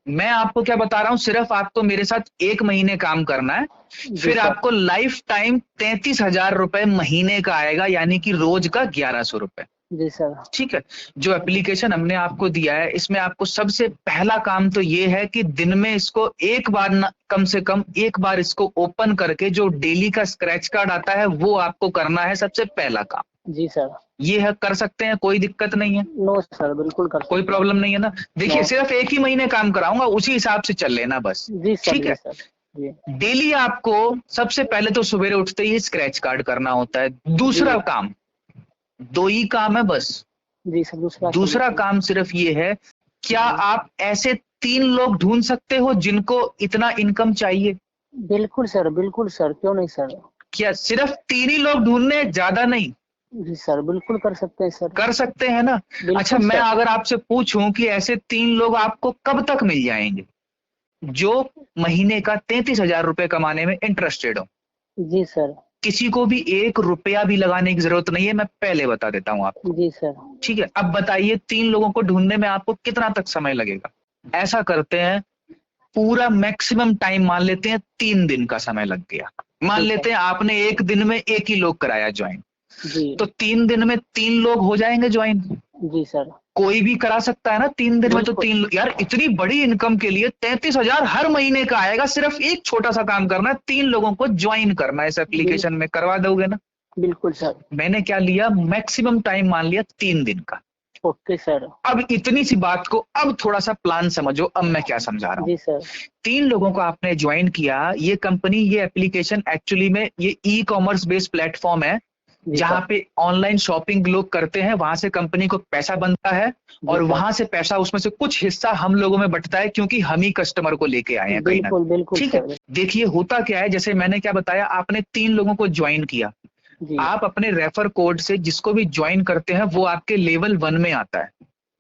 मैं आपको क्या बता रहा हूँ, सिर्फ आपको मेरे साथ 1 महीने काम करना है, जी फिर सर। आपको लाइफ टाइम 33,000 रुपए महीने का आएगा, यानी कि रोज का 1100 रुपए। जी सर। ठीक है। जो एप्लीकेशन हमने आपको दिया है, इसमें आपको सबसे पहला काम तो ये है कि दिन में इसको एक बार ना, कम से कम एक बार इसको ओपन करके जो डेली का स्क्रैच कार्ड आता है वो आपको करना है, सबसे पहला काम। जी सर। ये है, कर सकते हैं, कोई दिक्कत नहीं है, नो सर, बिल्कुल कर कोई सकते हैं। प्रॉब्लम नहीं है ना। नो। देखिए, सिर्फ 1 ही महीने काम कराऊंगा, उसी हिसाब से चल लेना बस। जी सर, ठीक जी है। सर। जी। डेली आपको सबसे पहले तो सवेरे उठते ही स्क्रैच कार्ड करना होता है। जी। दूसरा काम, 2 ही काम है बस। जी सर, दूसरा दूसरा सोल्यूशन। काम सिर्फ ये है, क्या जी। आप ऐसे 3 लोग ढूंढ सकते हो जिनको इतना इनकम चाहिए? बिल्कुल सर, क्यों नहीं सर। क्या सिर्फ 3 ही लोग ढूंढने, ज्यादा नहीं? जी सर, बिल्कुल कर सकते हैं सर। कर सकते हैं ना? अच्छा, बिल्कुल मैं सर। अगर आपसे पूछूं कि ऐसे 3 लोग आपको कब तक मिल जाएंगे जो महीने का 33,000 रुपए कमाने में इंटरेस्टेड हो? जी सर। किसी को भी 1 रुपया भी लगाने की जरूरत नहीं है, मैं पहले बता देता हूं आपको। जी सर। ठीक है। अब बताइए, 3 लोगों को ढूंढने में आपको कितना तक समय लगेगा? ऐसा करते हैं, पूरा मैक्सिमम टाइम मान लेते हैं, 3 दिन का समय लग गया। मान ठीक है। लेते हैं आपने एक दिन में 1 ही लोग कराया ज्वाइन, जी। तो 3 दिन में 3 लोग हो जाएंगे ज्वाइन। जी सर। कोई भी करा सकता है ना 3 दिन में, तो बिल्कुल। 3 यार, इतनी बड़ी इनकम के लिए 33,000 हर महीने का आएगा। सिर्फ एक छोटा सा काम करना है, 3 लोगों को ज्वाइन करना है इस बिल, एप्लीकेशन में, करवा दोगे ना? बिल्कुल सर। मैंने क्या लिया, मैक्सिमम टाइम मान लिया 3 दिन का। Okay sir. अब इतनी सी बात को अब थोड़ा सा प्लान समझो, अब मैं क्या समझा रहा हूँ। जी सर। 3 लोगों को आपने ज्वाइन किया, ये कंपनी, ये एप्लीकेशन एक्चुअली में ये ई कॉमर्स बेस्ड प्लेटफॉर्म है, जी जहां सर। पे ऑनलाइन शॉपिंग लोग करते हैं, वहां से कंपनी को पैसा बनता है, जी और सर। वहां से पैसा, उसमें से कुछ हिस्सा हम लोगों में बंटता है, क्योंकि हम ही कस्टमर को लेके आए हैं कहीं ना बिल्कुल कहीं। बिल्कुल ठीक है। सर। देखिए, होता क्या है, जैसे मैंने क्या बताया, आपने 3 लोगों को ज्वाइन किया, जी। आप अपने रेफर कोड से जिसको भी ज्वाइन करते हैं वो आपके लेवल 1 में आता है।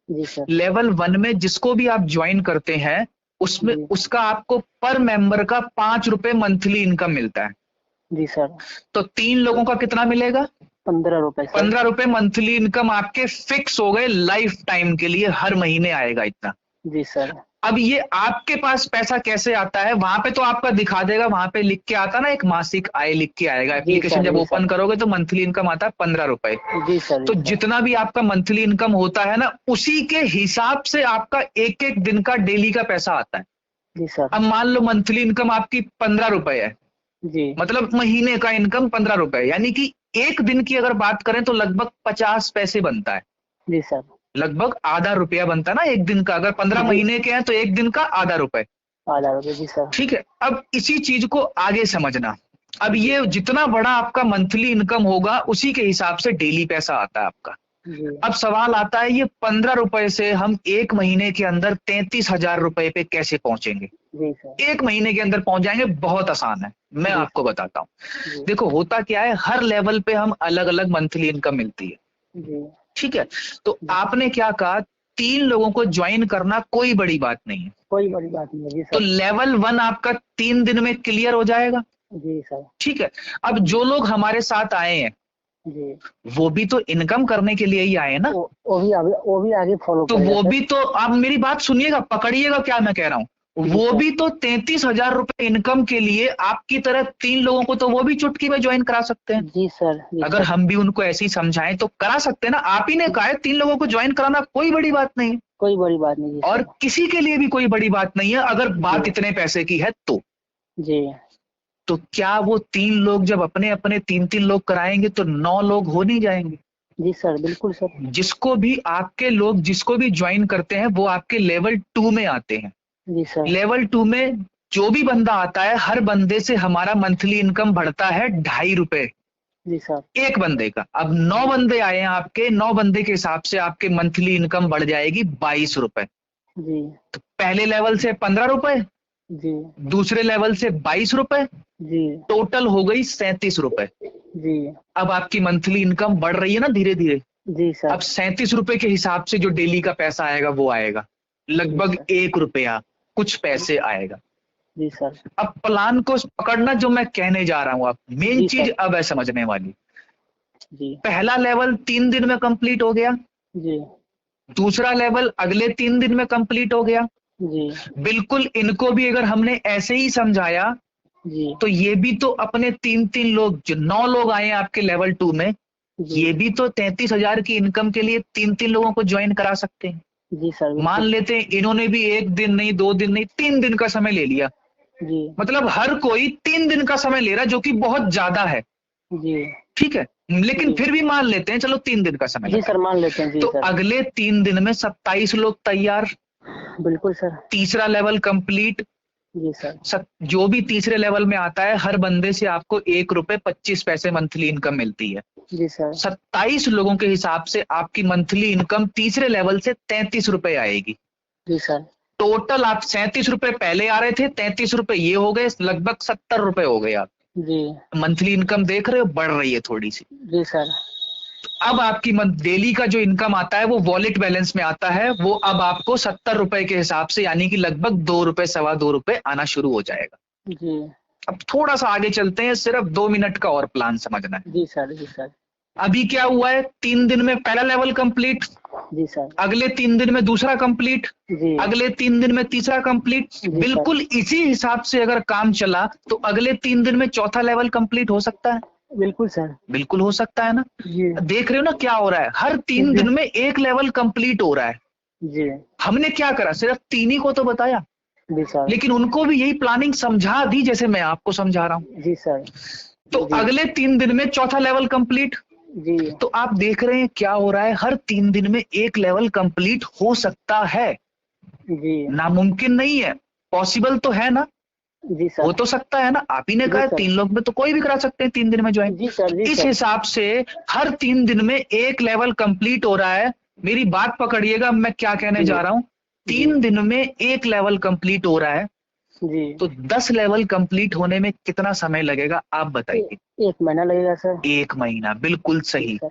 जी सर। लेवल 1 में जिसको भी आप ज्वाइन करते हैं, उसमें जी। उसका आपको पर मेंबर का 5 रुपए मंथली इनकम मिलता है। जी सर। तो 3 लोगों का कितना मिलेगा? 15 रुपए सर। 15 रुपए मंथली इनकम आपके फिक्स हो गए, लाइफ टाइम के लिए, हर महीने आएगा इतना। जी सर। अब ये आपके पास पैसा कैसे आता है, वहां पे तो आपका दिखा देगा, वहां पे लिख के आता ना, एक मासिक आय लिख के आएगा। जी एप्लीकेशन सर। जब जी ओपन सर। करोगे तो मंथली इनकम आता है 15 रुपए। जी सर। तो जी सर। जितना भी आपका मंथली इनकम होता है ना, उसी के हिसाब से आपका एक एक दिन का डेली का पैसा आता है। जी सर। अब मान लो मंथली इनकम आपकी 15 रुपए है, जी। मतलब महीने का इनकम 15 रुपए, यानी कि एक दिन की अगर बात करें तो लगभग 50 पैसे बनता है। जी सर। लगभग आधा रुपया बनता है ना एक दिन का, अगर 15 जी। महीने के हैं तो एक दिन का आधा रुपए। 1000 रुपए, जी सर। ठीक है। अब इसी चीज को आगे समझना। अब जी। ये जितना बड़ा आपका मंथली इनकम होगा, उसी के हिसाब से डेली पैसा आता है आपका। जी। अब सवाल आता है, ये 15 रुपए से हम एक महीने के अंदर 33,000 रुपए पे कैसे पहुंचेंगे? जी सर। एक महीने के अंदर पहुंच जाएंगे, बहुत आसान है, मैं जी आपको सर। बताता हूँ। जी। देखो, होता क्या है, हर लेवल पे हम अलग अलग मंथली इनकम मिलती है। जी। ठीक है। तो जी। आपने क्या कहा, 3 लोगों को ज्वाइन करना कोई बड़ी बात नहीं है। कोई बड़ी बात नहीं है। जी तो सर। लेवल 1 आपका 3 दिन में क्लियर हो जाएगा। जी सर। ठीक है। अब जी। जो लोग हमारे साथ आए हैं, जी। वो भी तो इनकम करने के लिए ही आए हैं ना। वो भी आगे फॉलो तो करेगा वो सर। भी तो, आप मेरी बात सुनिएगा, पकड़िएगा क्या मैं कह रहा हूँ। जी वो सर। भी तो 33,000 रुपए इनकम के लिए आपकी तरह 3 लोगों को तो वो भी चुटकी में ज्वाइन करा सकते हैं। जी सर। जी अगर सर। हम भी उनको ऐसे ही समझाएं तो करा सकते हैं ना। आप ही ने कहा है 3 लोगों को ज्वाइन कराना कोई बड़ी बात नहीं है, कोई बड़ी बात नहीं। जी और सर। किसी के लिए भी कोई बड़ी बात नहीं है, अगर बात जी। इतने पैसे की है तो। जी। तो क्या वो 3 लोग जब अपने अपने 3 3 लोग कराएंगे तो 9 लोग हो नहीं जाएंगे? जी सर, बिल्कुल सर। जिसको भी आपके लोग जिसको भी ज्वाइन करते हैं, वो आपके लेवल 2 में आते हैं। जी सर। लेवल 2 में जो भी बंदा आता है, हर बंदे से हमारा मंथली इनकम बढ़ता है 2.5 रुपए, जी सर। एक बंदे का। अब 9 जी। बंदे आए हैं आपके, 9 बंदे के हिसाब से आपके मंथली इनकम बढ़ जाएगी 22 रुपए। जी। तो पहले लेवल से 15 रुपए, जी। दूसरे लेवल से 22 रुपए, जी। टोटल हो गई 37 रुपए। जी। अब आपकी मंथली इनकम बढ़ रही है ना धीरे धीरे। जी अब सर। 37 रुपए के हिसाब से जो डेली का पैसा आएगा वो आएगा, जी लगभग सर। 1 रुपया कुछ जी। पैसे आएगा। जी सर। अब प्लान को पकड़ना, जो मैं कहने जा रहा हूं, आप मेन जी चीज सर। अब है समझने वाली। जी। पहला लेवल 3 दिन में कंप्लीट हो गया, जी। दूसरा लेवल अगले 3 दिन में कंप्लीट हो गया, जी बिल्कुल इनको भी अगर हमने ऐसे ही समझाया जी तो ये भी तो अपने 3-3 लोग, जो 9 लोग आए हैं आपके लेवल 2 में, जी ये भी तो 33,000 की इनकम के लिए 3-3 लोगों को ज्वाइन करा सकते हैं। जी सर मान बिल्कुल। लेते हैं इन्होंने भी 1 दिन नहीं, 2 दिन नहीं, 3 दिन का समय ले लिया, जी मतलब हर कोई 3 दिन का समय ले रहा है, जो कि बहुत ज्यादा है, जी ठीक है। लेकिन जी फिर भी मान लेते हैं चलो 3 दिन का समय जी लगा, सर, मान लेते हैं। जी तो सर अगले 3 दिन में 27 लोग तैयार, बिल्कुल सर। तीसरा लेवल कंप्लीट। जी सर। जो भी तीसरे लेवल में आता है, हर बंदे से आपको 1 रुपए 25 पैसे मंथली इनकम मिलती है। जी सर। 27 लोगों के हिसाब से आपकी मंथली इनकम तीसरे लेवल से 33 रुपए आएगी। जी सर। टोटल आप 37 रुपए पहले आ रहे थे, 33 रुपए ये हो गए, लगभग 70 रुपए हो गए। आप जी मंथली इनकम देख रहे हो, बढ़ रही है थोड़ी सी। जी सर। अब आपकी डेली का जो इनकम आता है वो वॉलेट बैलेंस में आता है, वो अब आपको 70 रुपए के हिसाब से, यानी कि लगभग 2 रुपए, सवा 2 रुपए आना शुरू हो जाएगा। जी अब थोड़ा सा आगे चलते हैं, सिर्फ 2 मिनट का और प्लान समझना है। जी सर। जी सर। अभी क्या हुआ है, 3 दिन में पहला लेवल कंप्लीट, जी सर। अगले 3 दिन में दूसरा कंप्लीट, जी अगले 3 दिन में तीसरा कंप्लीट। जी बिल्कुल इसी हिसाब से अगर काम चला तो अगले 3 दिन में चौथा लेवल कंप्लीट हो सकता है। बिल्कुल सर। बिल्कुल हो सकता है ना। जी देख रहे हो ना क्या हो रहा है, हर 3 दिन में एक लेवल कंप्लीट हो रहा है। जी हमने क्या करा, सिर्फ 3 ही को तो बताया, जी सर। लेकिन उनको भी यही प्लानिंग समझा दी जैसे मैं आपको समझा रहा हूं। जी सर। तो जी अगले 3 दिन में चौथा लेवल कंप्लीट। जी तो आप देख रहे हैं क्या हो रहा है, हर 3 दिन में एक लेवल कंप्लीट हो सकता है। जी नामुमकिन नहीं है, पॉसिबल तो है ना, जी हो सर। तो सकता है ना। आप ही ने जी कहा सर। 3 लोग में तो कोई भी करा सकते हैं 3 दिन में ज्वाइन। जी सर। जी इस सर। हिसाब से हर 3 दिन में एक लेवल कंप्लीट हो रहा है। मेरी बात पकड़िएगा, मैं क्या कहने जी जा रहा हूं। जी 3 दिन में एक लेवल कंप्लीट हो रहा है, जी तो 10 लेवल कंप्लीट होने में कितना समय लगेगा आप बताइए। 1 महीना लगेगा सर। 1 महीना, बिल्कुल जी सही। सर।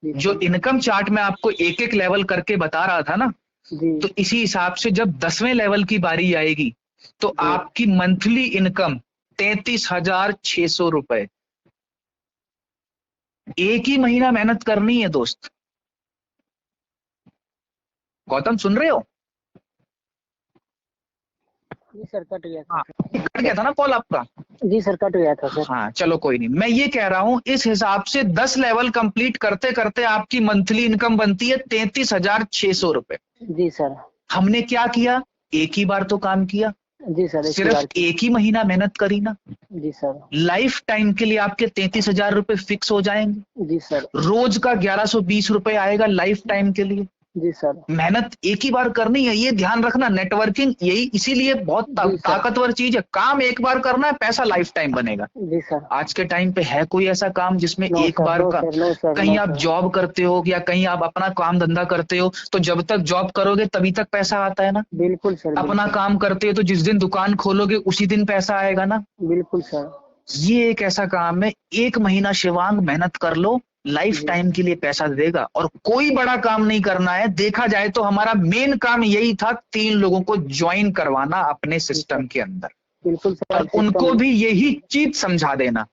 जी जो सर। इनकम चार्ट में आपको एक एक लेवल करके बता रहा था ना, जी तो इसी हिसाब से जब 10वें लेवल की बारी आएगी तो जी आपकी मंथली इनकम 33,600 रुपए। एक ही महीना मेहनत करनी है दोस्त। गौतम सुन रहे हो? जी सर, कट गया था हाँ, सर। कट गया था ना कॉल आपका। जी सर, कट गया था सर। हाँ चलो कोई नहीं, मैं ये कह रहा हूं इस हिसाब से 10 लेवल कंप्लीट करते करते आपकी मंथली इनकम बनती है 33,600 रुपए। जी सर। हमने क्या किया, एक ही बार तो काम किया, जी सर, एक ही बार सिर्फ की। एक ही महीना मेहनत करी ना। जी सर। लाइफ टाइम के लिए आपके 33,000 रुपए फिक्स हो जाएंगे। जी सर। रोज का 1120 रुपए आएगा लाइफ टाइम के लिए। जी सर। मेहनत एक ही बार करनी है, ये ध्यान रखना। नेटवर्किंग यही इसीलिए बहुत जी सर। ताकतवर चीज है। काम एक बार करना है, पैसा लाइफ टाइम बनेगा। जी सर। आज के टाइम पे है कोई ऐसा काम जिसमें नो एक सर, बार नो का, सर, नो सर, कहीं नो आप सर। जॉब करते हो या कहीं आप अपना काम धंधा करते हो, तो जब तक जॉब करोगे तभी तक पैसा आता है ना। बिल्कुल सर। अपना बिल्कुल काम करते हो तो जिस दिन दुकान खोलोगे उसी दिन पैसा आएगा ना। बिल्कुल सर। ये एक ऐसा काम है, एक महीना शिवांग मेहनत कर लो, लाइफ जी टाइम के लिए पैसा देगा। और कोई बड़ा काम नहीं करना है। देखा जाए तो हमारा मेन काम यही था, 3 लोगों को ज्वाइन करवाना अपने सिस्टम के अंदर, बिल्कुल सर। और उनको भी यही चीज समझा देना।